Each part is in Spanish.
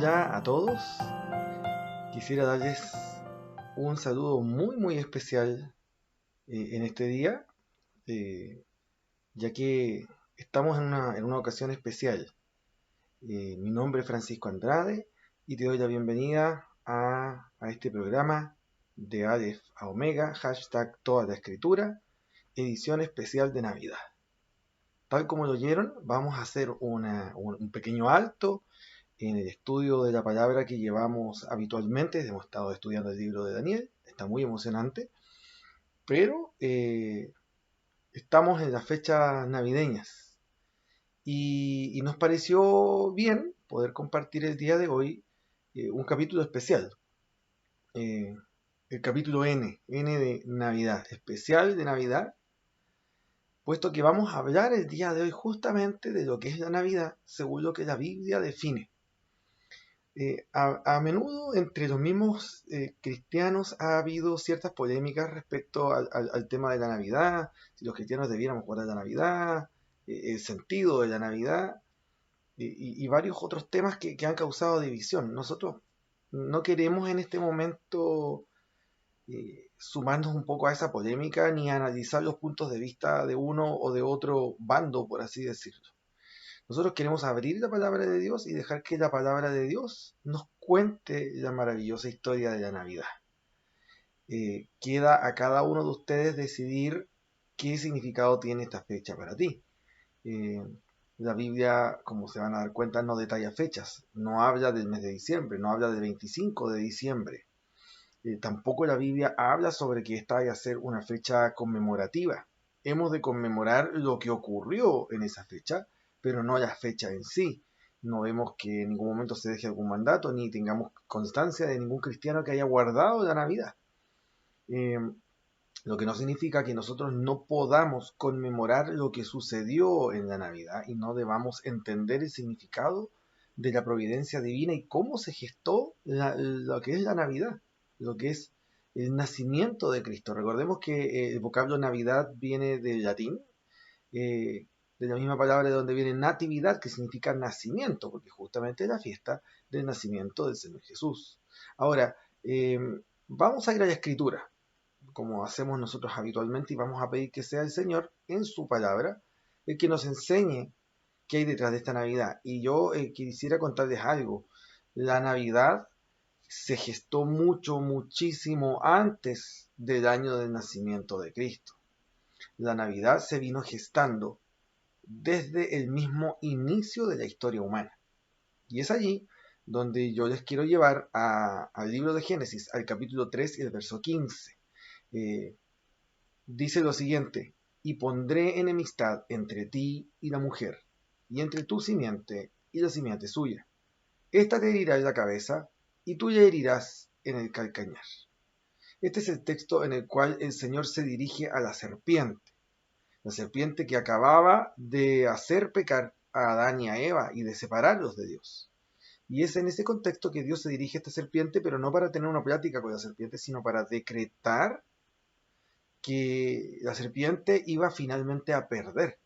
Hola a todos. Quisiera darles un saludo muy especial en este día, eh, ya que estamos en una ocasión especial. Mi nombre es Francisco Andrade y te doy la bienvenida a este programa de Aleph a Omega, hashtag Toda la Escritura, edición especial de Navidad. Tal como lo oyeron, vamos a hacer un pequeño alto en el estudio de la palabra que llevamos habitualmente. Hemos estado estudiando el libro de Daniel, está muy emocionante, pero estamos en las fechas navideñas y nos pareció bien poder compartir el día de hoy un capítulo especial, eh, el capítulo N de Navidad, especial de Navidad, puesto que vamos a hablar el día de hoy justamente de lo que es la Navidad según lo que la Biblia define. A menudo entre los mismos cristianos ha habido ciertas polémicas respecto al tema de la Navidad, si los cristianos debiéramos guardar la Navidad, el sentido de la Navidad y varios otros temas que han causado división. Nosotros no queremos en este momento sumarnos un poco a esa polémica ni analizar los puntos de vista de uno o de otro bando, por así decirlo. Nosotros queremos abrir la palabra de Dios y dejar que la palabra de Dios nos cuente la maravillosa historia de la Navidad. Queda a cada uno de ustedes decidir qué significado tiene esta fecha para ti. La Biblia, como se van a dar cuenta, no detalla fechas. No habla del mes de diciembre, no habla del 25 de diciembre. Tampoco la Biblia habla sobre que esta vaya a ser una fecha conmemorativa. Hemos de conmemorar lo que ocurrió en esa fecha, pero no la fecha en sí. No vemos que en ningún momento se deje algún mandato, ni tengamos constancia de ningún cristiano que haya guardado la Navidad. Lo que no significa que nosotros no podamos conmemorar lo que sucedió en la Navidad y no debamos entender el significado de la providencia divina y cómo se gestó lo que es la Navidad, lo que es el nacimiento de Cristo. Recordemos que el vocablo Navidad viene del latín, de la misma palabra de donde viene natividad, que significa nacimiento, porque justamente es la fiesta del nacimiento del Señor Jesús. Ahora, vamos a ir a la Escritura, como hacemos nosotros habitualmente, y vamos a pedir que sea el Señor en su palabra el que nos enseñe qué hay detrás de esta Navidad. Y yo quisiera contarles algo. La Navidad se gestó muchísimo antes del año del nacimiento de Cristo. La Navidad se vino gestando desde el mismo inicio de la historia humana. Y es allí donde yo les quiero llevar al libro de Génesis, al capítulo 3 y el verso 15. Dice lo siguiente: y pondré enemistad entre ti y la mujer, y entre tu simiente y la simiente suya. Esta te herirá en la cabeza, y tú le herirás en el calcañar. Este es el texto en el cual el Señor se dirige a la serpiente que acababa de hacer pecar a Adán y a Eva y de separarlos de Dios. Y es en ese contexto que Dios se dirige a esta serpiente, pero no para tener una plática con la serpiente, sino para decretar que la serpiente iba finalmente a perder.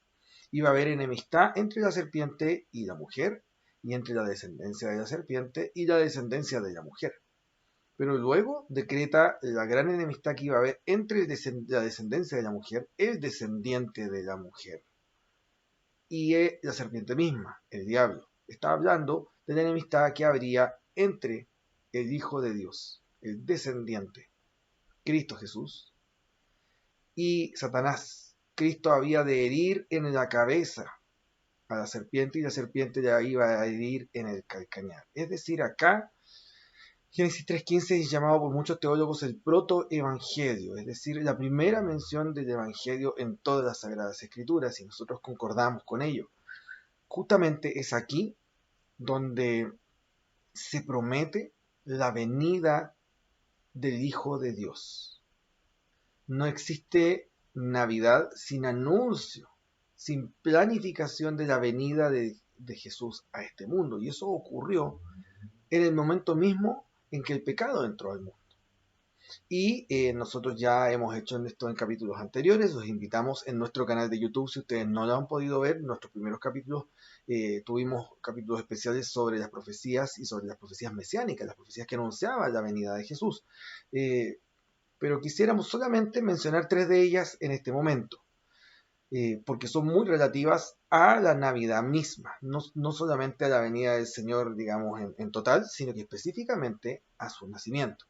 Iba a haber enemistad entre la serpiente y la mujer, y entre la descendencia de la serpiente y la descendencia de la mujer. Pero luego decreta la gran enemistad que iba a haber entre la descendencia de la mujer, el descendiente de la mujer, y la serpiente misma, el diablo. Está hablando de la enemistad que habría entre el Hijo de Dios, el descendiente, Cristo Jesús, y Satanás. Cristo había de herir en la cabeza a la serpiente y la serpiente la iba a herir en el calcañar. Es decir, acá Génesis 3.15 es llamado por muchos teólogos el protoevangelio, es decir, la primera mención del evangelio en todas las Sagradas Escrituras, y nosotros concordamos con ello. Justamente es aquí donde se promete la venida del Hijo de Dios. No existe Navidad sin anuncio, sin planificación de la venida de Jesús a este mundo. Y eso ocurrió en el momento mismo en que el pecado entró al mundo. Y nosotros ya hemos hecho esto en capítulos anteriores. Los invitamos en nuestro canal de YouTube. Si ustedes no lo han podido ver, en nuestros primeros capítulos tuvimos capítulos especiales sobre las profecías y sobre las profecías mesiánicas, las profecías que anunciaban la venida de Jesús. Pero quisiéramos solamente mencionar 3 de ellas en este momento, porque son muy relativas a la Navidad misma, no solamente a la venida del Señor, digamos, en total, sino que específicamente a su nacimiento.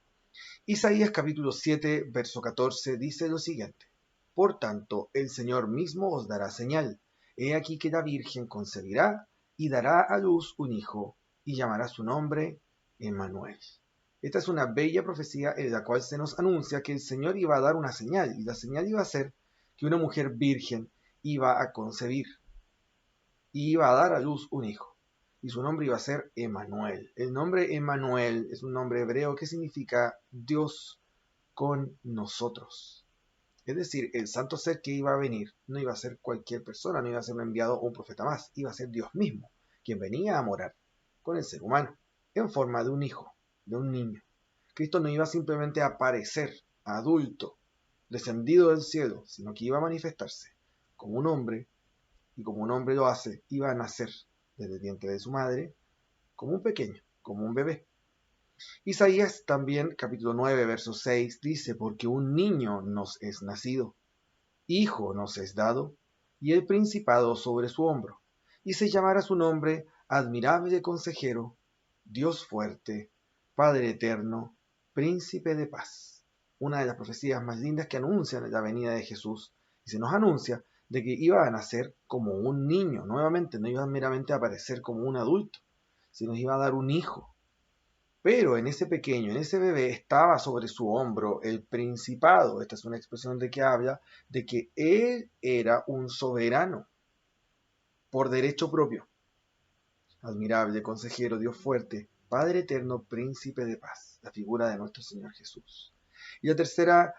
Isaías capítulo 7, verso 14 dice lo siguiente: Por tanto, el Señor mismo os dará señal. He aquí que la Virgen concebirá y dará a luz un hijo, y llamará su nombre Emmanuel. Esta es una bella profecía en la cual se nos anuncia que el Señor iba a dar una señal, y la señal iba a ser que una mujer virgen iba a concebir y iba a dar a luz un hijo. Y su nombre iba a ser Emmanuel. El nombre Emmanuel es un nombre hebreo que significa Dios con nosotros. Es decir, el santo ser que iba a venir no iba a ser cualquier persona, no iba a ser un enviado o un profeta más, iba a ser Dios mismo, quien venía a morar con el ser humano, en forma de un hijo, de un niño. Cristo no iba simplemente a aparecer adulto, descendido del cielo, sino que iba a manifestarse como un hombre, y como un hombre lo hace, iba a nacer desde el vientre de su madre, como un pequeño, como un bebé. Isaías también, capítulo 9, verso 6, dice: Porque un niño nos es nacido, hijo nos es dado, y el principado sobre su hombro, y se llamará su nombre Admirable Consejero, Dios fuerte, Padre eterno, Príncipe de paz. Una de las profecías más lindas que anuncian la venida de Jesús, y se nos anuncia de que iba a nacer como un niño, nuevamente, no iba meramente a aparecer como un adulto, sino iba a dar un hijo. Pero en ese pequeño, en ese bebé, estaba sobre su hombro el principado. Esta es una expresión de que habla de que él era un soberano por derecho propio. Admirable, consejero, Dios fuerte, Padre eterno, príncipe de paz. La figura de nuestro Señor Jesús. Y la tercera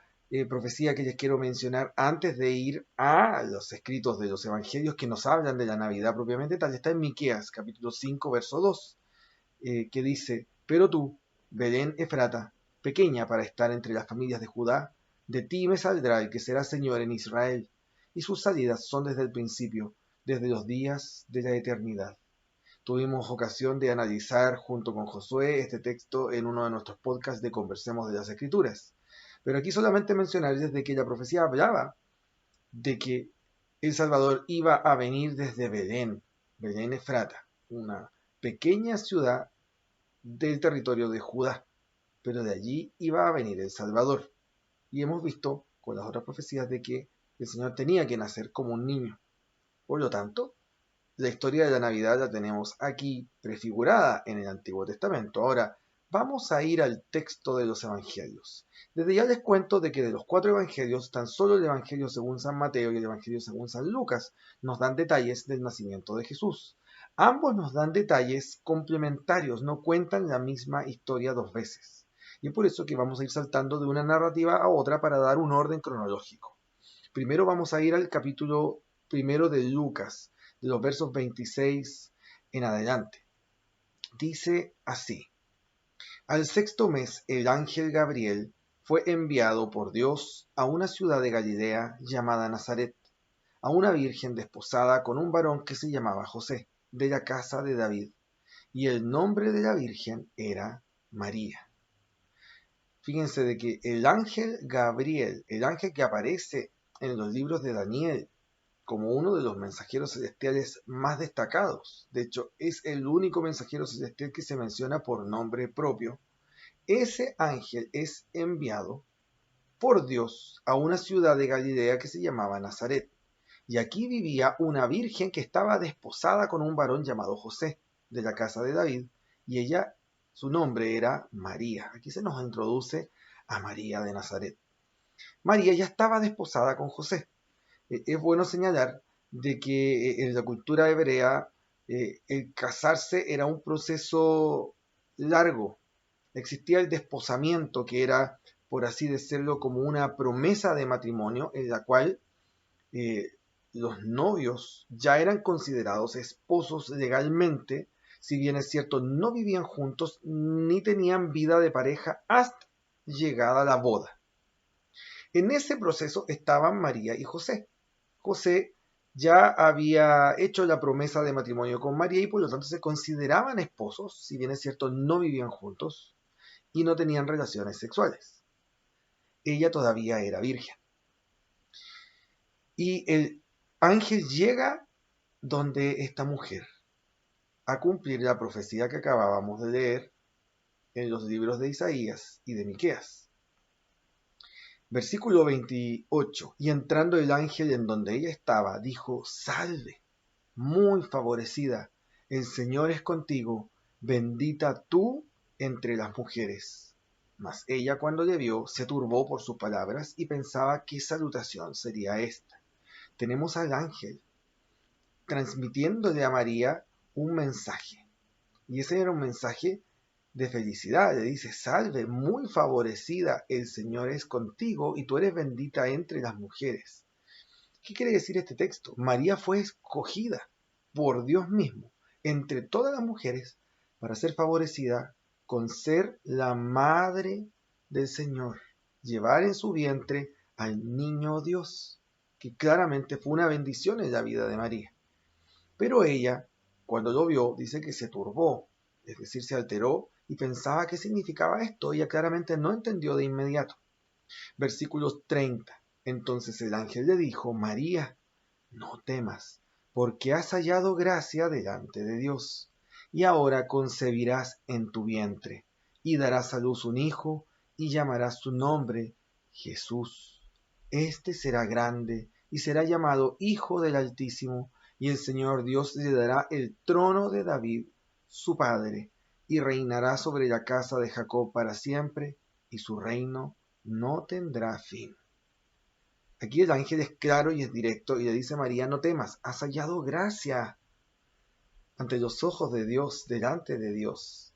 profecía que les quiero mencionar antes de ir a los escritos de los evangelios que nos hablan de la Navidad propiamente tal, está en Miqueas, capítulo 5, verso 2. Que dice: Pero tú, Belén Efrata, pequeña para estar entre las familias de Judá, de ti me saldrá el que será Señor en Israel, y sus salidas son desde el principio, desde los días de la eternidad. Tuvimos ocasión de analizar junto con Josué este texto en uno de nuestros podcasts de Conversemos de las Escrituras. Pero aquí solamente mencionarles de que la profecía hablaba de que el Salvador iba a venir desde Belén, Belén Efrata, una pequeña ciudad del territorio de Judá, pero de allí iba a venir el Salvador. Y hemos visto con las otras profecías de que el Señor tenía que nacer como un niño. Por lo tanto, la historia de la Navidad la tenemos aquí prefigurada en el Antiguo Testamento. Ahora, vamos a ir al texto de los Evangelios. Desde ya les cuento de que de los 4 Evangelios, tan solo el Evangelio según San Mateo y el Evangelio según San Lucas nos dan detalles del nacimiento de Jesús. Ambos nos dan detalles complementarios, no cuentan la misma historia 2 veces. Y es por eso que vamos a ir saltando de una narrativa a otra para dar un orden cronológico. Primero vamos a ir al capítulo primero de Lucas, de los versos 26 en adelante. Dice así: Al 6º mes, el ángel Gabriel fue enviado por Dios a una ciudad de Galilea llamada Nazaret, a una virgen desposada con un varón que se llamaba José, de la casa de David, y el nombre de la virgen era María. Fíjense de que el ángel Gabriel, el ángel que aparece en los libros de Daniel como uno de los mensajeros celestiales más destacados, de hecho es el único mensajero celestial que se menciona por nombre propio, ese ángel es enviado por Dios a una ciudad de Galilea que se llamaba Nazaret. Y aquí vivía una virgen que estaba desposada con un varón llamado José, de la casa de David, y ella, su nombre era María. Aquí se nos introduce a María de Nazaret. María ya estaba desposada con José. Es bueno señalar de que en la cultura hebrea el casarse era un proceso largo. Existía el desposamiento, que era, por así decirlo, como una promesa de matrimonio en la cual eh, los novios ya eran considerados esposos legalmente, si bien es cierto, no vivían juntos ni tenían vida de pareja hasta llegada la boda. En ese proceso estaban María y José. José ya había hecho la promesa de matrimonio con María y por lo tanto se consideraban esposos, si bien es cierto no vivían juntos y no tenían relaciones sexuales. Ella todavía era virgen. Y el ángel llega donde esta mujer a cumplir la profecía que acabábamos de leer en los libros de Isaías y de Miqueas. Versículo 28. Y entrando el ángel en donde ella estaba, dijo: Salve, muy favorecida, el Señor es contigo, bendita tú entre las mujeres. Mas ella, cuando le vio, se turbó por sus palabras y pensaba qué salutación sería esta. Tenemos al ángel transmitiéndole a María un mensaje. Y ese era un mensaje de felicidad. Le dice: Salve, muy favorecida, el Señor es contigo y tú eres bendita entre las mujeres. ¿Qué quiere decir este texto? María fue escogida por Dios mismo entre todas las mujeres para ser favorecida con ser la madre del Señor, llevar en su vientre al niño Dios, que claramente fue una bendición en la vida de María. Pero ella, cuando lo vio, dice que se turbó, es decir, se alteró y pensaba qué significaba esto. Ella claramente no entendió de inmediato. Versículos 30. Entonces el ángel le dijo: María, no temas, porque has hallado gracia delante de Dios. Y ahora concebirás en tu vientre, y darás a luz un hijo, y llamarás su nombre Jesús. Este será grande, y será llamado Hijo del Altísimo, y el Señor Dios le dará el trono de David, su padre, y reinará sobre la casa de Jacob para siempre, y su reino no tendrá fin. Aquí el ángel es claro y es directo y le dice a María: no temas, has hallado gracia ante los ojos de Dios, delante de Dios.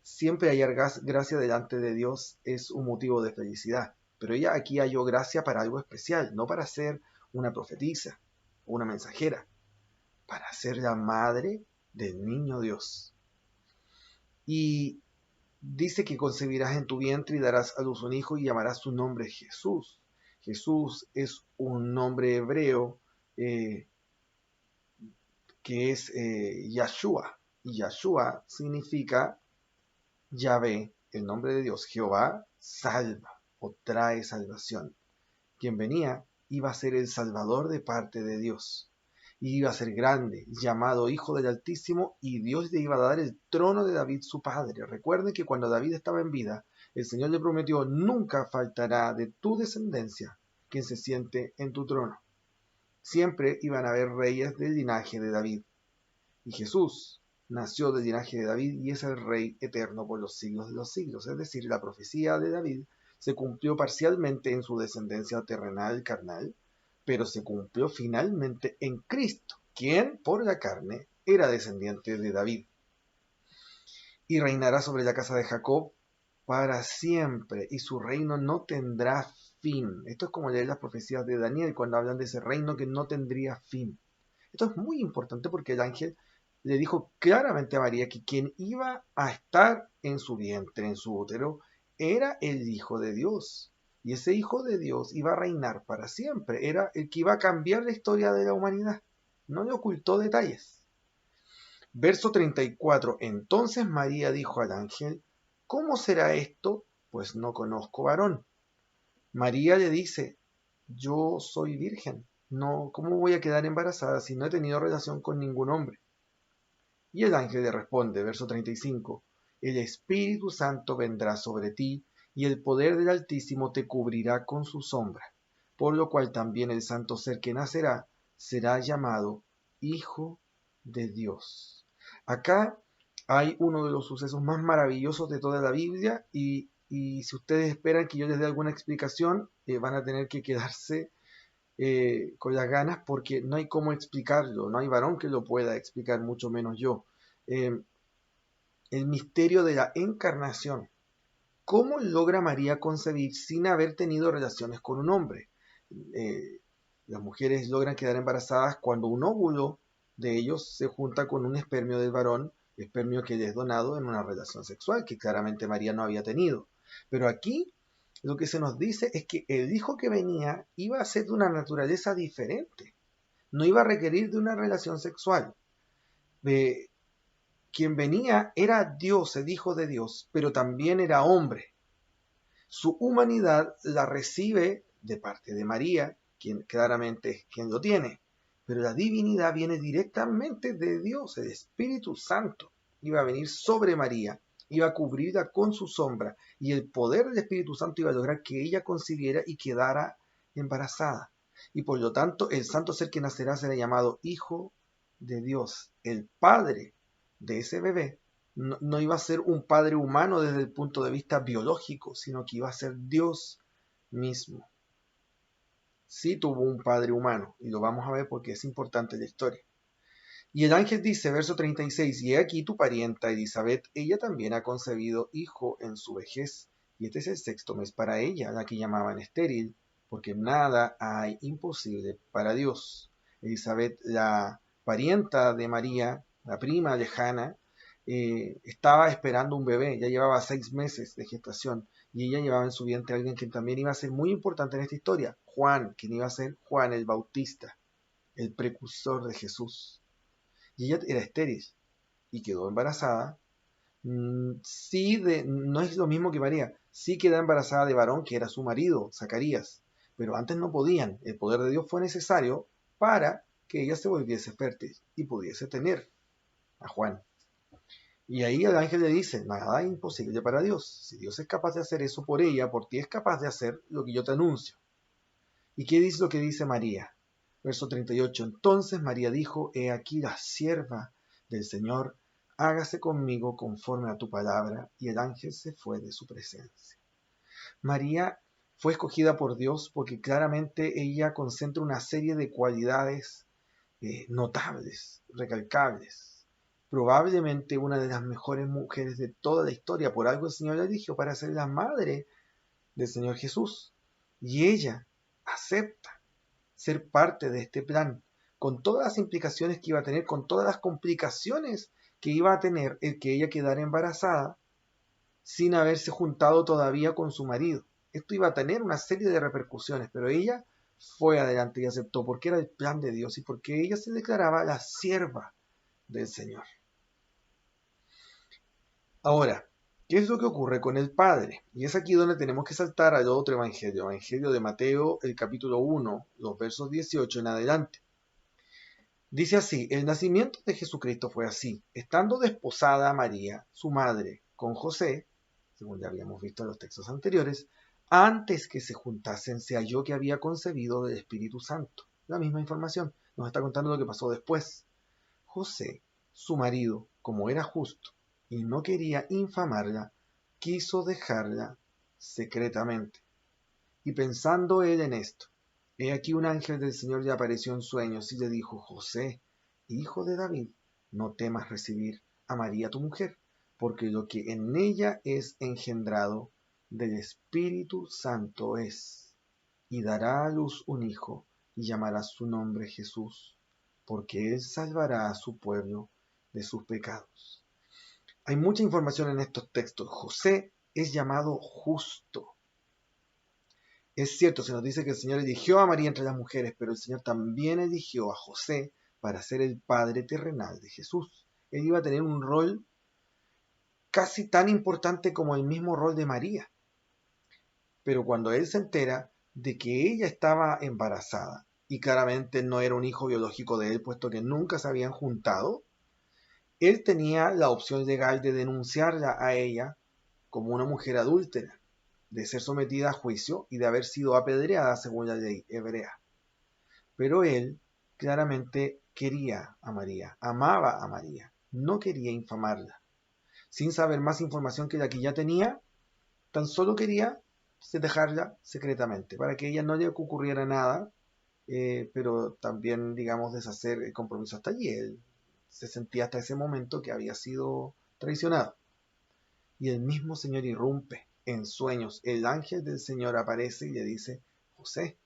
Siempre hallar gracia delante de Dios es un motivo de felicidad, pero ella aquí halló gracia para algo especial, no para ser una profetisa o una mensajera, para ser la madre del niño Dios. Y dice que concebirás en tu vientre y darás a luz un hijo y llamarás su nombre Jesús. Jesús es un nombre hebreo que es Yahshua. Y Yahshua significa Yahvé, el nombre de Dios. Jehová salva o trae salvación. Quien venía iba a ser el Salvador de parte de Dios. Y iba a ser grande, llamado Hijo del Altísimo, y Dios le iba a dar el trono de David su padre. Recuerden que cuando David estaba en vida, el Señor le prometió: nunca faltará de tu descendencia quien se siente en tu trono. Siempre iban a haber reyes del linaje de David. Y Jesús nació del linaje de David y es el Rey eterno por los siglos de los siglos. Es decir, la profecía de David se cumplió parcialmente en su descendencia terrenal, carnal, pero se cumplió finalmente en Cristo, quien por la carne era descendiente de David. Y reinará sobre la casa de Jacob para siempre, y su reino no tendrá fin. Esto es como leer las profecías de Daniel cuando hablan de ese reino que no tendría fin. Esto es muy importante porque el ángel le dijo claramente a María que quien iba a estar en su vientre, en su útero, era el Hijo de Dios. Y ese Hijo de Dios iba a reinar para siempre. Era el que iba a cambiar la historia de la humanidad. No le ocultó detalles. Verso 34. Entonces María dijo al ángel: ¿cómo será esto? Pues no conozco varón. María le dice: yo soy virgen. No, ¿cómo voy a quedar embarazada si no he tenido relación con ningún hombre? Y el ángel le responde, verso 35, el Espíritu Santo vendrá sobre ti, y el poder del Altísimo te cubrirá con su sombra, por lo cual también el santo ser que nacerá será llamado Hijo de Dios. Acá hay uno de los sucesos más maravillosos de toda la Biblia, y si ustedes esperan que yo les dé alguna explicación, van a tener que quedarse con las ganas, porque no hay cómo explicarlo, no hay varón que lo pueda explicar, mucho menos yo. Eh, el misterio de la encarnación. ¿Cómo logra María concebir sin haber tenido relaciones con un hombre? Eh, las mujeres logran quedar embarazadas cuando un óvulo de ellos se junta con un espermio del varón, espermio que les es donado en una relación sexual, que claramente María no había tenido. Pero aquí lo que se nos dice es que el hijo que venía iba a ser de una naturaleza diferente, no iba a requerir de una relación sexual. Quien venía era Dios, el Hijo de Dios, pero también era hombre. Su humanidad la recibe de parte de María, quien claramente es quien lo tiene, pero la divinidad viene directamente de Dios, el Espíritu Santo. Iba a venir sobre María, iba a cubrirla con su sombra, y el poder del Espíritu Santo iba a lograr que ella concibiera y quedara embarazada. Y por lo tanto, el santo ser que nacerá será llamado Hijo de Dios, el Padre de ese bebé. No iba a ser un padre humano desde el punto de vista biológico, sino que iba a ser Dios mismo. Sí tuvo un padre humano, y lo vamos a ver porque es importante la historia. Y el ángel dice, verso 36, y he aquí tu parienta Elizabeth, ella también ha concebido hijo en su vejez, y este es el sexto mes para ella, la que llamaban estéril, porque nada hay imposible para Dios. Elizabeth, la parienta de María, la prima lejana, estaba esperando un bebé, ya llevaba 6 meses de gestación, y ella llevaba en su vientre a alguien que también iba a ser muy importante en esta historia, Juan, quien iba a ser Juan el Bautista, el precursor de Jesús. Y ella era estéril y quedó embarazada. Sí, no es lo mismo que María, sí quedó embarazada de varón que era su marido, Zacarías, pero antes no podían. El poder de Dios fue necesario para que ella se volviese fértil y pudiese tener a Juan. Y ahí el ángel le dice, nada es imposible para Dios. Si Dios es capaz de hacer eso por ella, por ti es capaz de hacer lo que yo te anuncio. ¿Y qué dice lo que dice María? Verso 38. Entonces María dijo, he aquí la sierva del Señor, hágase conmigo conforme a tu palabra. Y el ángel se fue de su presencia. María fue escogida por Dios porque claramente ella concentra una serie de cualidades notables, recalcables. Probablemente una de las mejores mujeres de toda la historia. Por algo el Señor la eligió para ser la madre del Señor Jesús. Y ella acepta ser parte de este plan, con todas las implicaciones que iba a tener, con todas las complicaciones que iba a tener el que ella quedara embarazada sin haberse juntado todavía con su marido. Esto iba a tener una serie de repercusiones, pero ella fue adelante y aceptó porque era el plan de Dios y porque ella se declaraba la sierva del Señor. Ahora, ¿qué es lo que ocurre con el Padre? Y es aquí donde tenemos que saltar al otro evangelio, evangelio de Mateo, el capítulo 1, los versos 18 en adelante. Dice así, el nacimiento de Jesucristo fue así, estando desposada María, su madre, con José, según ya habíamos visto en los textos anteriores, antes que se juntasen se halló que había concebido del Espíritu Santo. La misma información, nos está contando lo que pasó después. José, su marido, como era justo y no quería infamarla, quiso dejarla secretamente. Y pensando él en esto, he aquí un ángel del Señor le apareció en sueños y le dijo, José, hijo de David, no temas recibir a María tu mujer, porque lo que en ella es engendrado del Espíritu Santo es, y dará a luz un hijo, y llamará su nombre Jesús, porque él salvará a su pueblo de sus pecados. Hay mucha información en estos textos. José es llamado justo. Es cierto, se nos dice que el Señor eligió a María entre las mujeres, pero el Señor también eligió a José para ser el padre terrenal de Jesús. Él iba a tener un rol casi tan importante como el mismo rol de María. Pero cuando él se entera de que ella estaba embarazada, y claramente no era un hijo biológico de él, puesto que nunca se habían juntado, él tenía la opción legal de denunciarla a ella como una mujer adúltera, de ser sometida a juicio y de haber sido apedreada según la ley hebrea. Pero él claramente quería a María, amaba a María, no quería infamarla. Sin saber más información que la que ya tenía, tan solo quería dejarla secretamente, para que a ella no le ocurriera nada, pero también, digamos, deshacer el compromiso hasta allí. Él se sentía hasta ese momento que había sido traicionado. Y el mismo Señor irrumpe en sueños. El ángel del Señor aparece y le dice, José,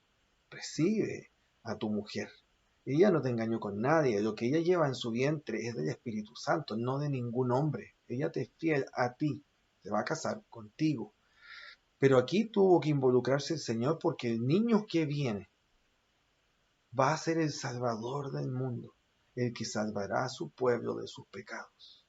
recibe a tu mujer. Ella no te engañó con nadie. Lo que ella lleva en su vientre es del Espíritu Santo, no de ningún hombre. Ella te es fiel a ti. Se va a casar contigo. Pero aquí tuvo que involucrarse el Señor porque el niño que viene va a ser el Salvador del mundo, el que salvará a su pueblo de sus pecados.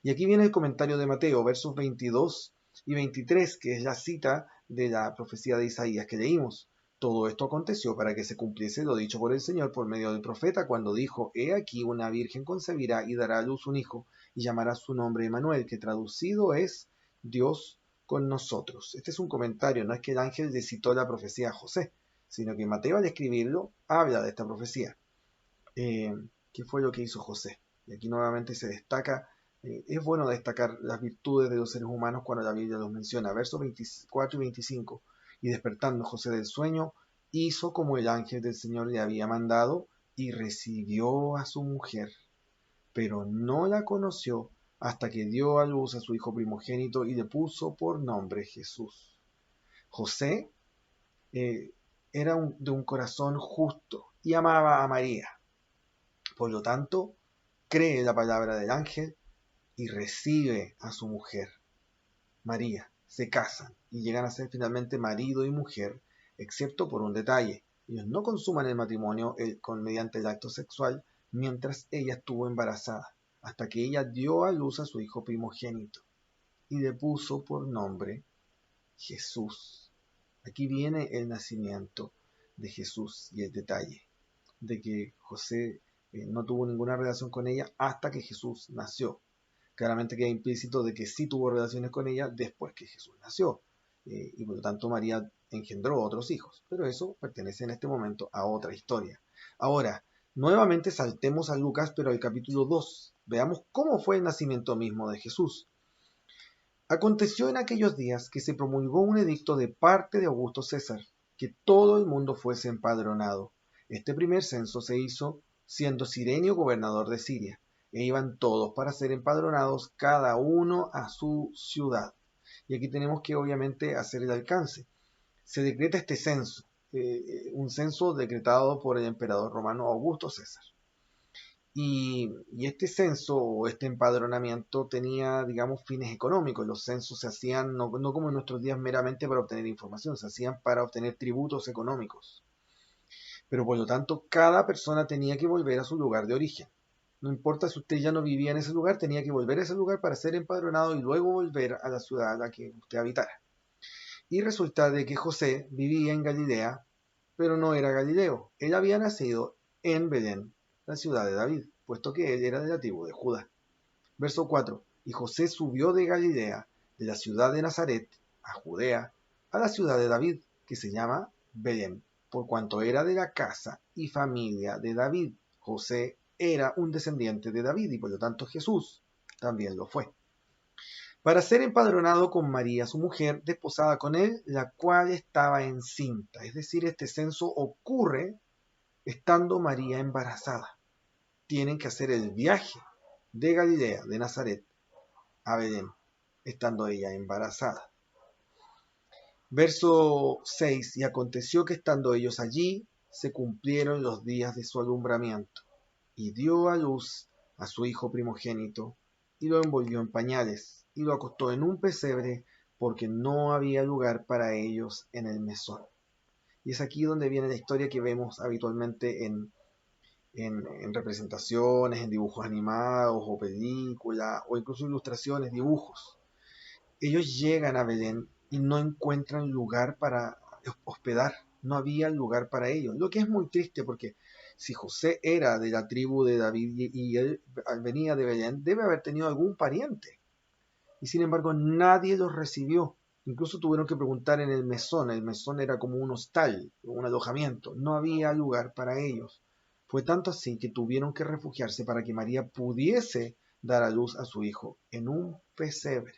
Y aquí viene el comentario de Mateo, versos 22 y 23, que es la cita de la profecía de Isaías que leímos. Todo esto aconteció para que se cumpliese lo dicho por el Señor por medio del profeta, cuando dijo: He aquí una virgen concebirá y dará a luz un hijo, y llamará su nombre Emmanuel, que traducido es Dios con nosotros. Este es un comentario, no es que el ángel le citó la profecía a José, sino que Mateo al escribirlo habla de esta profecía. ¿Qué fue lo que hizo José? Y aquí nuevamente se destaca, es bueno destacar las virtudes de los seres humanos cuando la Biblia los menciona. Versos 24 y 25. Y despertando José del sueño, hizo como el ángel del Señor le había mandado y recibió a su mujer, pero no la conoció hasta que dio a luz a su hijo primogénito y le puso por nombre Jesús. José era de un corazón justo y amaba a María. Por lo tanto, cree la palabra del ángel y recibe a su mujer, María. Se casan y llegan a ser finalmente marido y mujer, excepto por un detalle. Ellos no consuman el matrimonio mediante el acto sexual mientras ella estuvo embarazada, hasta que ella dio a luz a su hijo primogénito y le puso por nombre Jesús. Aquí viene el nacimiento de Jesús y el detalle de que José no tuvo ninguna relación con ella hasta que Jesús nació. Claramente queda implícito de que sí tuvo relaciones con ella después que Jesús nació, y por lo tanto María engendró otros hijos, pero eso pertenece en este momento a otra historia. Ahora, nuevamente saltemos a Lucas, pero al capítulo 2. Veamos cómo fue el nacimiento mismo de Jesús. Aconteció en aquellos días que se promulgó un edicto de parte de Augusto César, que todo el mundo fuese empadronado. Este primer censo se hizo siendo Cirenio gobernador de Siria, e iban todos para ser empadronados, cada uno a su ciudad. Y aquí tenemos que obviamente hacer el alcance. Se decreta este censo, un censo decretado por el emperador romano Augusto César. Y este censo o este empadronamiento tenía, digamos, fines económicos. Los censos se hacían no como en nuestros días meramente para obtener información, se hacían para obtener tributos económicos. Pero por lo tanto, cada persona tenía que volver a su lugar de origen. No importa si usted ya no vivía en ese lugar, tenía que volver a ese lugar para ser empadronado y luego volver a la ciudad a la que usted habitara. Y resulta de que José vivía en Galilea, pero no era Galileo. Él había nacido en Belén, la ciudad de David, puesto que él era de la tribu de Judá. Verso 4. Y José subió de Galilea, de la ciudad de Nazaret, a Judea, a la ciudad de David, que se llama Belén, por cuanto era de la casa y familia de David. José era un descendiente de David y por lo tanto Jesús también lo fue, para ser empadronado con María, su mujer, desposada con él, la cual estaba encinta. Es decir, este censo ocurre estando María embarazada. Tienen que hacer el viaje de Galilea, de Nazaret, a Belén, estando ella embarazada. Verso 6. Y aconteció que estando ellos allí, se cumplieron los días de su alumbramiento, y dio a luz a su hijo primogénito, y lo envolvió en pañales, y lo acostó en un pesebre, porque no había lugar para ellos en el mesón. Y es aquí donde viene la historia que vemos habitualmente en representaciones, en dibujos animados, o películas, o incluso ilustraciones, dibujos. Ellos llegan a Belén y no encuentran lugar para hospedar, no había lugar para ellos, lo que es muy triste porque si José era de la tribu de David y él venía de Belén, debe haber tenido algún pariente. Y sin embargo nadie los recibió. Incluso tuvieron que preguntar en el mesón era como un hostal, un alojamiento, no había lugar para ellos. Fue tanto así que tuvieron que refugiarse para que María pudiese dar a luz a su hijo en un pesebre.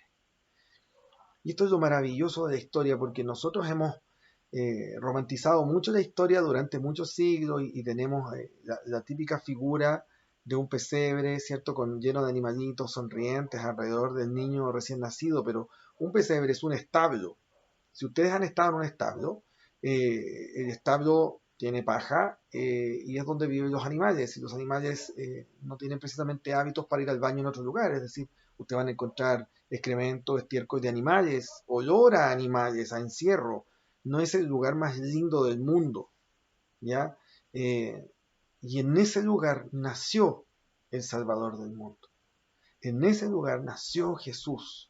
Y esto es lo maravilloso de la historia, porque nosotros hemos romantizado mucho la historia durante muchos siglos y tenemos la típica figura de un pesebre, ¿cierto? Lleno de animalitos sonrientes alrededor del niño recién nacido, pero un pesebre es un establo. Si ustedes han estado en un establo, el establo tiene paja, y es donde viven los animales, y los animales no tienen precisamente hábitos para ir al baño en otro lugar, es decir, ustedes van a encontrar excremento, estiércol de animales, olor a animales, a encierro. No es el lugar más lindo del mundo, ¿ya? Y en ese lugar nació el Salvador del mundo. En ese lugar nació Jesús.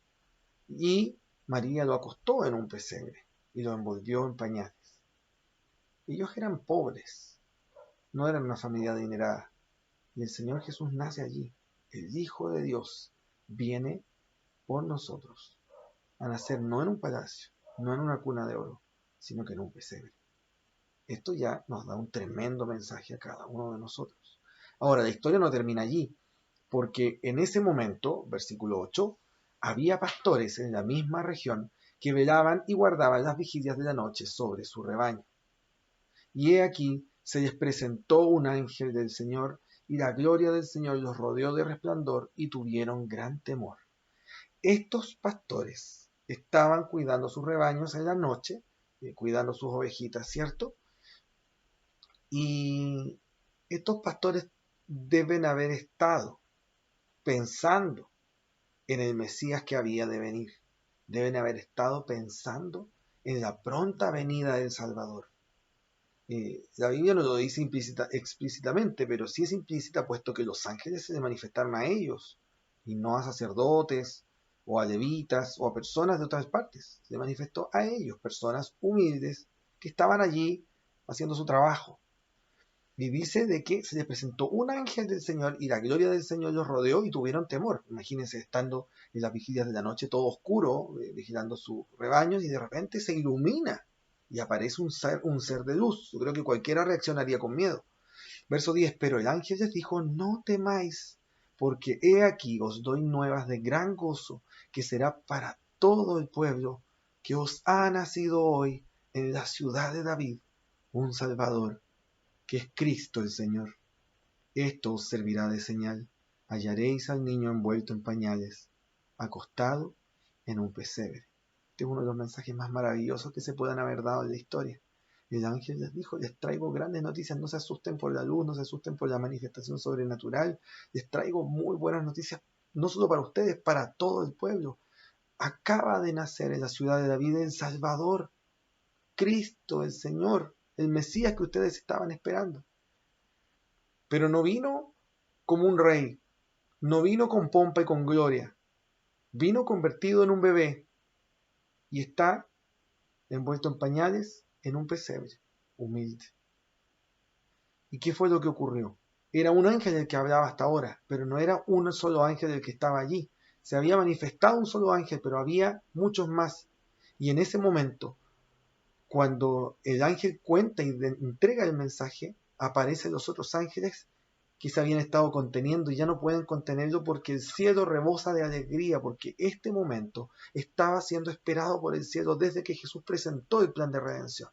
Y María lo acostó en un pesebre y lo envolvió en pañales. Ellos eran pobres, no eran una familia adinerada. Y el Señor Jesús nace allí. El Hijo de Dios viene por nosotros a nacer no en un palacio, no en una cuna de oro, sino que en un pesebre. Esto ya nos da un tremendo mensaje a cada uno de nosotros. Ahora, la historia no termina allí, porque en ese momento, versículo 8, había pastores en la misma región que velaban y guardaban las vigilias de la noche sobre su rebaño. Y he aquí, se les presentó un ángel del Señor, y la gloria del Señor los rodeó de resplandor, y tuvieron gran temor. Estos pastores estaban cuidando sus rebaños en la noche, cuidando sus ovejitas, ¿cierto? Y estos pastores deben haber estado pensando en el Mesías que había de venir. Deben haber estado pensando en la pronta venida del Salvador. La Biblia no lo dice explícitamente, pero sí es implícita, puesto que los ángeles se le manifestaron a ellos, y no a sacerdotes, o a levitas, o a personas de otras partes. Se manifestó a ellos, personas humildes, que estaban allí haciendo su trabajo. Y dice de que se les presentó un ángel del Señor, y la gloria del Señor los rodeó, y tuvieron temor. Imagínense estando en las vigilias de la noche, todo oscuro, vigilando sus rebaños, y de repente se ilumina y aparece un ser de luz. Yo creo que cualquiera reaccionaría con miedo. Verso 10, pero el ángel les dijo, no temáis, porque he aquí os doy nuevas de gran gozo, que será para todo el pueblo, que os ha nacido hoy en la ciudad de David un Salvador, que es Cristo el Señor. Esto os servirá de señal. Hallaréis al niño envuelto en pañales, acostado en un pesebre. Este es uno de los mensajes más maravillosos que se puedan haber dado en la historia. El ángel les dijo, les traigo grandes noticias, no se asusten por la luz, no se asusten por la manifestación sobrenatural, les traigo muy buenas noticias, no solo para ustedes, para todo el pueblo. Acaba de nacer en la ciudad de David el Salvador, Cristo, el Señor, el Mesías que ustedes estaban esperando. Pero no vino como un rey, no vino con pompa y con gloria, vino convertido en un bebé y está envuelto en pañales en un pesebre, humilde. ¿Y qué fue lo que ocurrió? Era un ángel el que hablaba hasta ahora, pero no era un solo ángel el que estaba allí. Se había manifestado un solo ángel, pero había muchos más. Y en ese momento, cuando el ángel cuenta y entrega el mensaje, aparecen los otros ángeles que se habían estado conteniendo y ya no pueden contenerlo porque el cielo rebosa de alegría, porque este momento estaba siendo esperado por el cielo desde que Jesús presentó el plan de redención.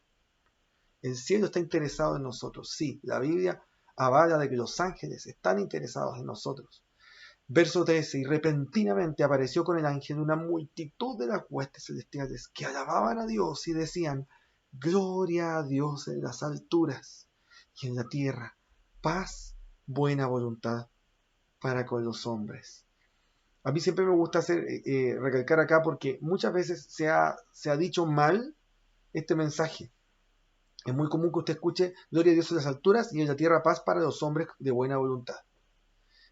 El cielo está interesado en nosotros. Sí, la Biblia avala de que los ángeles están interesados en nosotros. Verso 13, y repentinamente apareció con el ángel una multitud de las huestes celestiales que alababan a Dios y decían, gloria a Dios en las alturas y en la tierra, paz, buena voluntad para con los hombres. A mí siempre me gusta recalcar acá porque muchas veces se ha dicho mal este mensaje. Es muy común que usted escuche gloria a Dios en las alturas y en la tierra paz para los hombres de buena voluntad.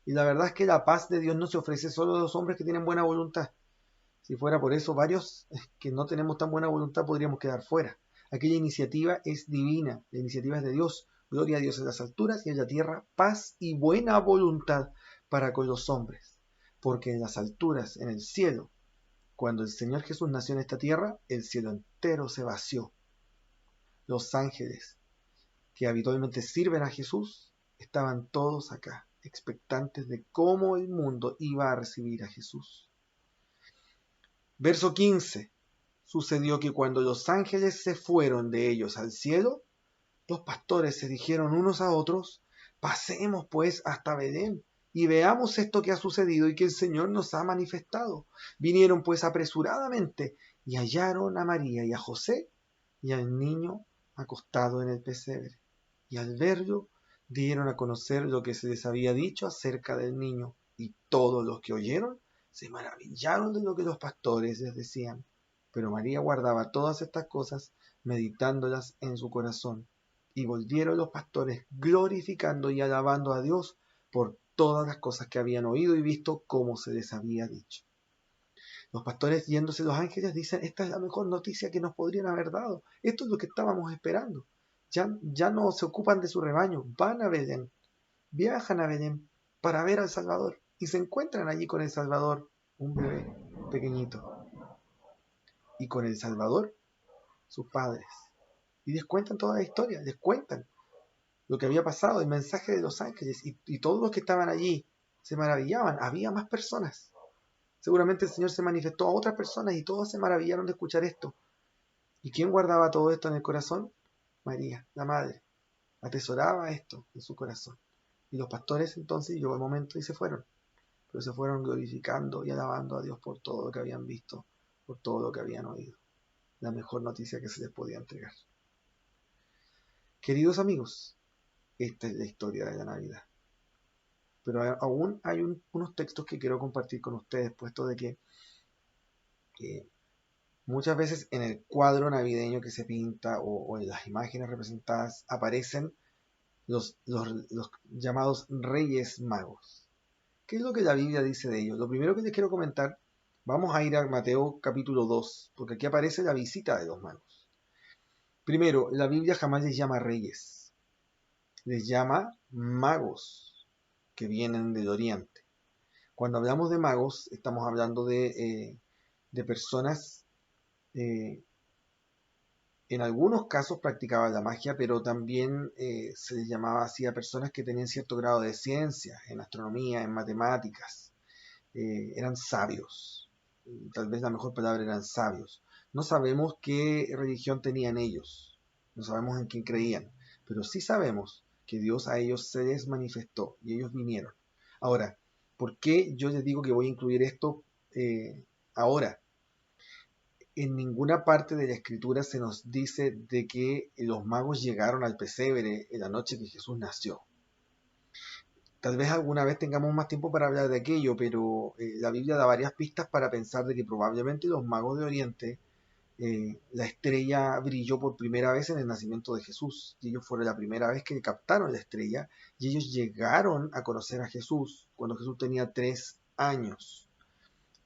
Y la verdad es que la paz de Dios no se ofrece solo a los hombres que tienen buena voluntad. Si fuera por eso, varios que no tenemos tan buena voluntad podríamos quedar fuera. Aquella iniciativa es divina, la iniciativa es de Dios. Gloria a Dios en las alturas y en la tierra paz y buena voluntad para con los hombres. Porque en las alturas, en el cielo, cuando el Señor Jesús nació en esta tierra, el cielo entero se vació. Los ángeles que habitualmente sirven a Jesús estaban todos acá, expectantes de cómo el mundo iba a recibir a Jesús. Verso 15. Sucedió que cuando los ángeles se fueron de ellos al cielo, los pastores se dijeron unos a otros, pasemos pues hasta Belén y veamos esto que ha sucedido y que el Señor nos ha manifestado. Vinieron pues apresuradamente y hallaron a María y a José y al niño acostado en el pesebre. y al verlo dieron a conocer lo que se les había dicho acerca del niño, y todos los que oyeron se maravillaron de lo que los pastores les decían. Pero María guardaba todas estas cosas, meditándolas en su corazón. Y volvieron los pastores glorificando y alabando a Dios por todas las cosas que habían oído y visto como se les había dicho. Los pastores, yéndose los ángeles, dicen: esta es la mejor noticia que nos podrían haber dado. Esto es lo que estábamos esperando. Ya no se ocupan de su rebaño, van a Belén, viajan a Belén para ver al Salvador y se encuentran allí con el Salvador, un bebé pequeñito, y con el Salvador sus padres. Y les cuentan toda la historia, les cuentan lo que había pasado, el mensaje de los ángeles, y todos los que estaban allí se maravillaban. Había más personas. Seguramente el Señor se manifestó a otras personas y todos se maravillaron de escuchar esto. ¿Y quién guardaba todo esto en el corazón? María, la madre. Atesoraba esto en su corazón. Y los pastores entonces llegó el momento y se fueron. Pero se fueron glorificando y alabando a Dios por todo lo que habían visto, por todo lo que habían oído. La mejor noticia que se les podía entregar. Queridos amigos, esta es la historia de la Navidad. Pero aún hay unos textos que quiero compartir con ustedes, puesto de que muchas veces en el cuadro navideño que se pinta o en las imágenes representadas aparecen los llamados Reyes Magos. ¿Qué es lo que la Biblia dice de ellos? Lo primero que les quiero comentar, vamos a ir a Mateo capítulo 2, porque aquí aparece la visita de los magos. Primero, la Biblia jamás les llama reyes, les llama magos que vienen del oriente. Cuando hablamos de magos, estamos hablando de personas, en algunos casos practicaban la magia, pero también se les llamaba así a personas que tenían cierto grado de ciencia, en astronomía, en matemáticas. Eran sabios. Tal vez la mejor palabra, eran sabios. No sabemos qué religión tenían ellos, no sabemos en quién creían, pero sí sabemos que Dios a ellos se les manifestó y ellos vinieron. Ahora, ¿por qué yo les digo que voy a incluir esto ahora? En ninguna parte de la escritura se nos dice de que los magos llegaron al pesebre en la noche que Jesús nació. Tal vez alguna vez tengamos más tiempo para hablar de aquello, pero la Biblia da varias pistas para pensar de que probablemente los magos de Oriente, la estrella brilló por primera vez en el nacimiento de Jesús, y ellos fueron la primera vez que captaron la estrella, y ellos llegaron a conocer a Jesús cuando Jesús tenía 3 años.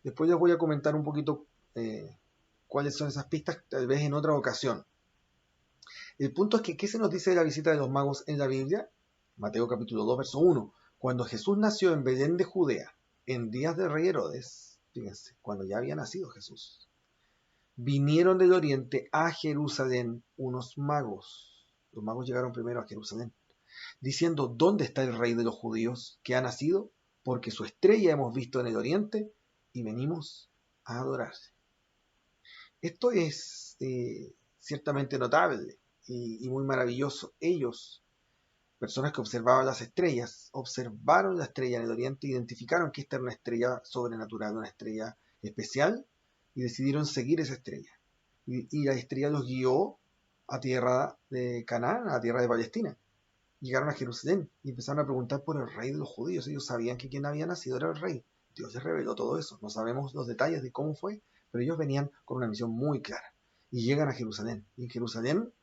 Después les voy a comentar un poquito cuáles son esas pistas, tal vez en otra ocasión. El punto es que, ¿qué se nos dice de la visita de los magos en la Biblia? Mateo capítulo 2, verso 1. Cuando Jesús nació en Belén de Judea, en días del rey Herodes, fíjense, cuando ya había nacido Jesús, vinieron del oriente a Jerusalén unos magos. Los magos llegaron primero a Jerusalén, diciendo: ¿dónde está el rey de los judíos que ha nacido? Porque su estrella hemos visto en el oriente y venimos a adorarse. Esto es ciertamente notable y muy maravilloso. Ellos, personas que observaban las estrellas, observaron la estrella en el oriente, identificaron que esta era una estrella sobrenatural, una estrella especial, y decidieron seguir esa estrella. Y la estrella los guió a tierra de Canaán, a tierra de Palestina. Llegaron a Jerusalén y empezaron a preguntar por el rey de los judíos. Ellos sabían que quien había nacido era el rey. Dios les reveló todo eso. No sabemos los detalles de cómo fue, pero ellos venían con una misión muy clara. Y llegan a Jerusalén. Y en Jerusalén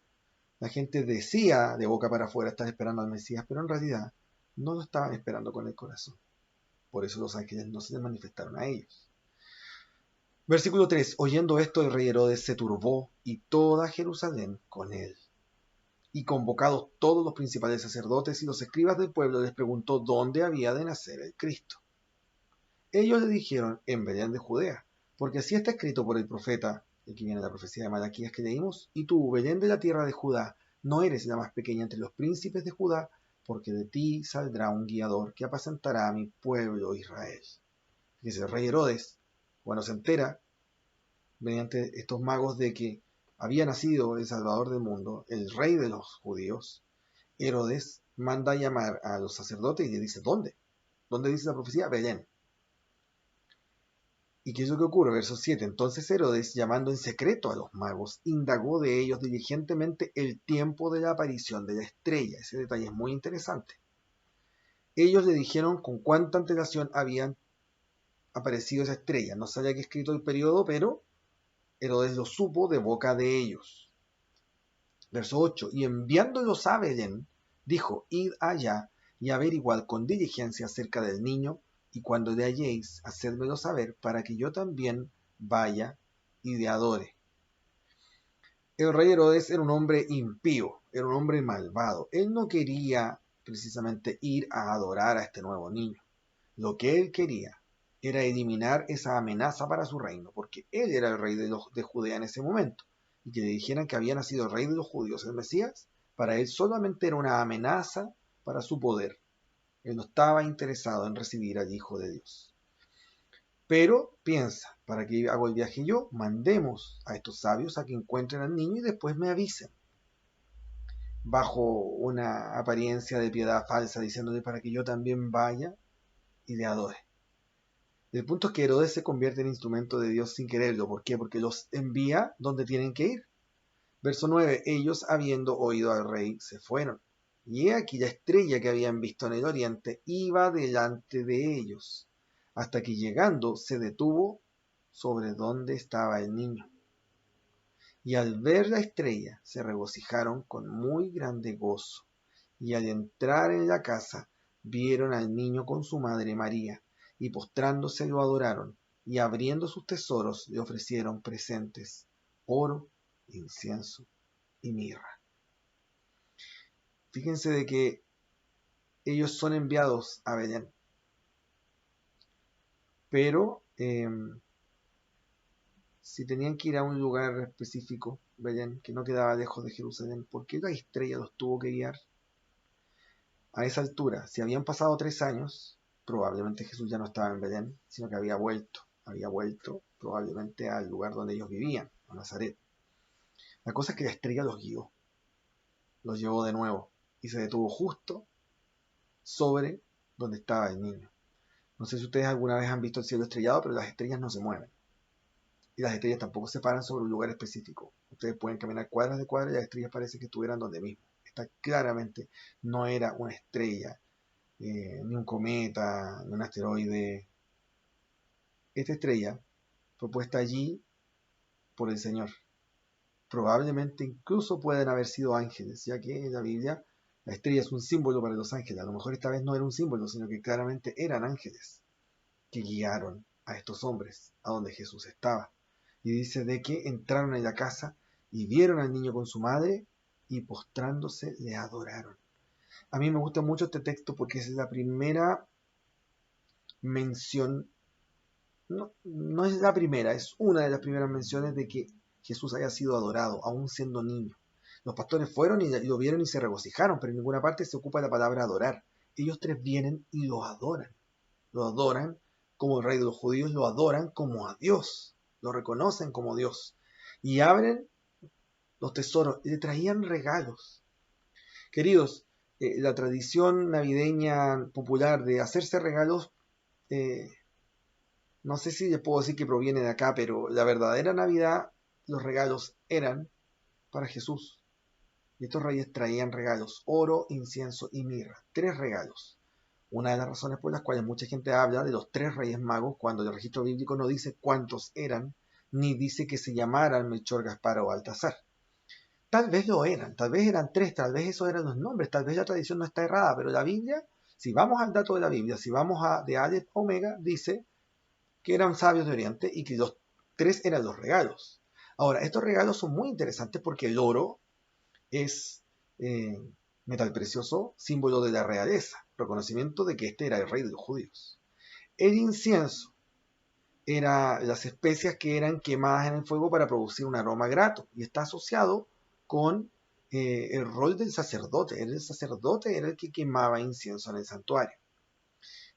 la gente decía de boca para afuera estar esperando al Mesías, pero en realidad no lo estaban esperando con el corazón. Por eso los ángeles no se les manifestaron a ellos. Versículo 3. Oyendo esto, el rey Herodes se turbó y toda Jerusalén con él. Y convocados todos los principales sacerdotes y los escribas del pueblo, les preguntó dónde había de nacer el Cristo. Ellos le dijeron: en Belén de Judea, porque así está escrito por el profeta. Aquí viene la profecía de Malaquías que leímos: y tú, Belén de la tierra de Judá, no eres la más pequeña entre los príncipes de Judá, porque de ti saldrá un guiador que apacentará a mi pueblo Israel. Dice el rey Herodes, cuando se entera, mediante estos magos, de que había nacido el Salvador del mundo, el rey de los judíos, Herodes manda a llamar a los sacerdotes y le dice: ¿dónde? ¿Dónde dice la profecía? Belén. ¿Y qué es lo que ocurre? Verso 7. Entonces Herodes, llamando en secreto a los magos, indagó de ellos diligentemente el tiempo de la aparición de la estrella. Ese detalle es muy interesante. Ellos le dijeron con cuánta antelación habían aparecido esa estrella. No se había escrito el periodo, pero Herodes lo supo de boca de ellos. Verso 8. Y enviándolos a Belén, dijo, id allá y averiguad con diligencia acerca del niño, y cuando le halléis, hacedmelo saber, para que yo también vaya y le adore. El rey Herodes era un hombre impío, era un hombre malvado. Él no quería precisamente ir a adorar a este nuevo niño. Lo que él quería era eliminar esa amenaza para su reino, porque él era el rey de Judea en ese momento. Y que le dijeran que había nacido el rey de los judíos, el Mesías, para él solamente era una amenaza para su poder. Él no estaba interesado en recibir al Hijo de Dios. Pero piensa, para que hago el viaje yo, mandemos a estos sabios a que encuentren al niño y después me avisen. Bajo una apariencia de piedad falsa, diciéndole para que yo también vaya y le adore. El punto es que Herodes se convierte en instrumento de Dios sin quererlo. ¿Por qué? Porque los envía donde tienen que ir. Verso 9. Ellos, habiendo oído al rey, se fueron. Y he aquí la estrella que habían visto en el oriente iba delante de ellos, hasta que llegando se detuvo sobre donde estaba el niño. Y al ver la estrella se regocijaron con muy grande gozo. Y al entrar en la casa vieron al niño con su madre María, y postrándose lo adoraron, y abriendo sus tesoros le ofrecieron presentes, oro, incienso y mirra. Fíjense de que ellos son enviados a Belén, pero si tenían que ir a un lugar específico, Belén, que no quedaba lejos de Jerusalén, ¿por qué la estrella los tuvo que guiar? A esa altura, si habían pasado 3 años, probablemente Jesús ya no estaba en Belén, sino que había vuelto probablemente al lugar donde ellos vivían, a Nazaret. La cosa es que la estrella los guió, los llevó de nuevo, y se detuvo justo sobre donde estaba el niño. No sé si ustedes alguna vez han visto el cielo estrellado, pero las estrellas no se mueven. Y las estrellas tampoco se paran sobre un lugar específico. Ustedes pueden caminar cuadras de cuadras y las estrellas parece que estuvieran donde mismo. Esta claramente no era una estrella, ni un cometa, ni un asteroide. Esta estrella fue puesta allí por el Señor. Probablemente incluso pueden haber sido ángeles, ya que en la Biblia la estrella es un símbolo para los ángeles. A lo mejor esta vez no era un símbolo, sino que claramente eran ángeles que guiaron a estos hombres a donde Jesús estaba. Y dice de que entraron en la casa y vieron al niño con su madre y postrándose le adoraron. A mí me gusta mucho este texto porque es la primera mención, no es la primera, es una de las primeras menciones de que Jesús haya sido adorado, aún siendo niño. Los pastores fueron y lo vieron y se regocijaron, pero en ninguna parte se ocupa la palabra adorar. Ellos 3 vienen y lo adoran como el rey de los judíos, lo adoran como a Dios, lo reconocen como Dios, y abren los tesoros, le traían regalos. Queridos, la tradición navideña popular de hacerse regalos, no sé si les puedo decir que proviene de acá, pero la verdadera Navidad, los regalos eran para Jesús. Y estos reyes traían regalos, oro, incienso y mirra, 3 regalos. Una de las razones por las cuales mucha gente habla de los 3 reyes magos cuando el registro bíblico no dice cuántos eran, ni dice que se llamaran Melchor, Gaspar o Baltasar. Tal vez lo eran, tal vez eran 3, tal vez esos eran los nombres, tal vez la tradición no está errada, pero la Biblia, si vamos al dato de la Biblia, si vamos de Aleph a Omega, dice que eran sabios de Oriente y que los 3 eran los regalos. Ahora, estos regalos son muy interesantes porque el oro es metal precioso, símbolo de la realeza, reconocimiento de que este era el rey de los judíos. El incienso era las especias que eran quemadas en el fuego para producir un aroma grato y está asociado con el rol del sacerdote. El sacerdote era el que quemaba incienso en el santuario.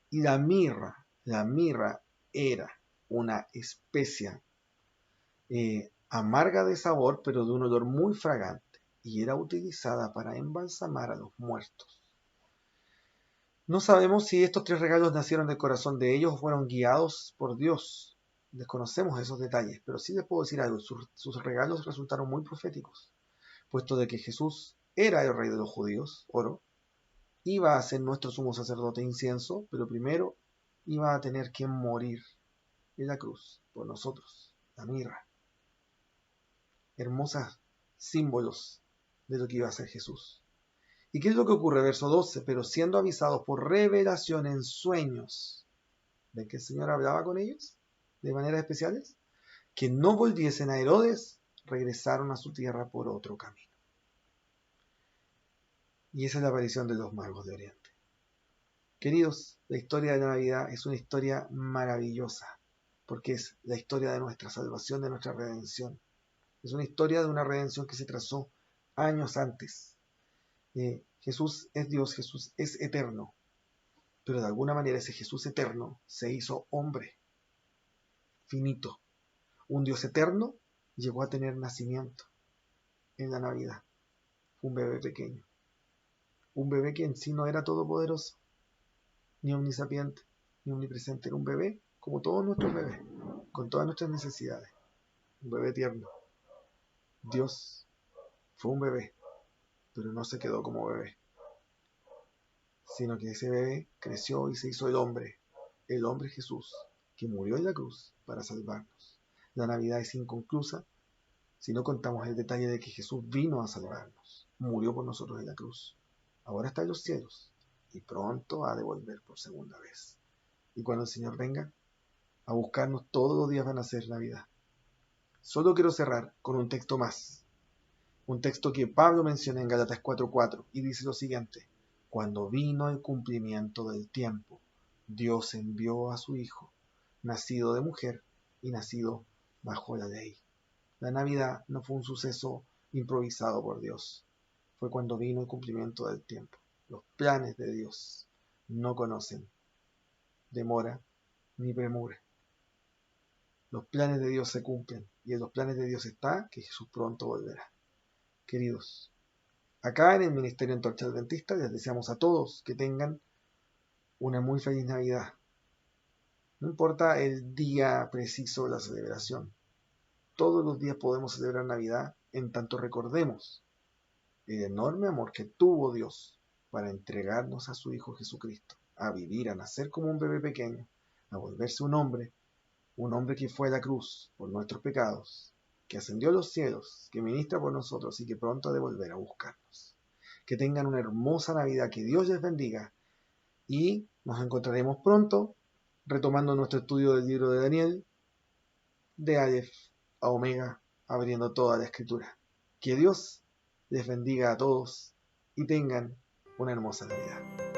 Y la mirra era una especia amarga de sabor, pero de un olor muy fragante, y era utilizada para embalsamar a los muertos. No sabemos si estos 3 regalos nacieron del corazón de ellos o fueron guiados por Dios, desconocemos esos detalles, pero sí les puedo decir algo, sus regalos resultaron muy proféticos, puesto de que Jesús era el rey de los judíos, oro, iba a ser nuestro sumo sacerdote incienso, pero primero iba a tener que morir en la cruz por nosotros, la mirra. Hermosos símbolos de lo que iba a ser Jesús. ¿Y qué es lo que ocurre? Verso 12, pero siendo avisados por revelación en sueños, ¿ven que el Señor hablaba con ellos de maneras especiales? Que no volviesen a Herodes, regresaron a su tierra por otro camino. Y esa es la aparición de los magos de Oriente. Queridos, la historia de la Navidad es una historia maravillosa, porque es la historia de nuestra salvación, de nuestra redención. Es una historia de una redención que se trazó años antes. Jesús es Dios, Jesús es eterno, pero de alguna manera ese Jesús eterno se hizo hombre, finito. Un Dios eterno llegó a tener nacimiento en la Navidad. Un bebé pequeño. Un bebé que en sí no era todopoderoso, ni omnisapiente, ni omnipresente. Era un bebé como todos nuestros bebés, con todas nuestras necesidades. Un bebé tierno. Dios fue un bebé, pero no se quedó como bebé, sino que ese bebé creció y se hizo el hombre Jesús, que murió en la cruz para salvarnos. La Navidad es inconclusa si no contamos el detalle de que Jesús vino a salvarnos, murió por nosotros en la cruz. Ahora está en los cielos y pronto ha de volver por segunda vez. Y cuando el Señor venga a buscarnos, todos los días van a ser Navidad. Solo quiero cerrar con un texto más. Un texto que Pablo menciona en Gálatas 4:4 y dice lo siguiente: cuando vino el cumplimiento del tiempo, Dios envió a su Hijo, nacido de mujer y nacido bajo la ley. La Navidad no fue un suceso improvisado por Dios, fue cuando vino el cumplimiento del tiempo. Los planes de Dios no conocen demora ni premura. Los planes de Dios se cumplen y en los planes de Dios está que Jesús pronto volverá. Queridos, acá en el Ministerio Antorcha Adventista les deseamos a todos que tengan una muy feliz Navidad. No importa el día preciso de la celebración. Todos los días podemos celebrar Navidad en tanto recordemos el enorme amor que tuvo Dios para entregarnos a su Hijo Jesucristo, a vivir, a nacer como un bebé pequeño, a volverse un hombre que fue a la cruz por nuestros pecados, que ascendió a los cielos, que ministra por nosotros y que pronto ha de volver a buscarnos. Que tengan una hermosa Navidad, que Dios les bendiga y nos encontraremos pronto retomando nuestro estudio del libro de Daniel, de Aleph a Omega, abriendo toda la escritura. Que Dios les bendiga a todos y tengan una hermosa Navidad.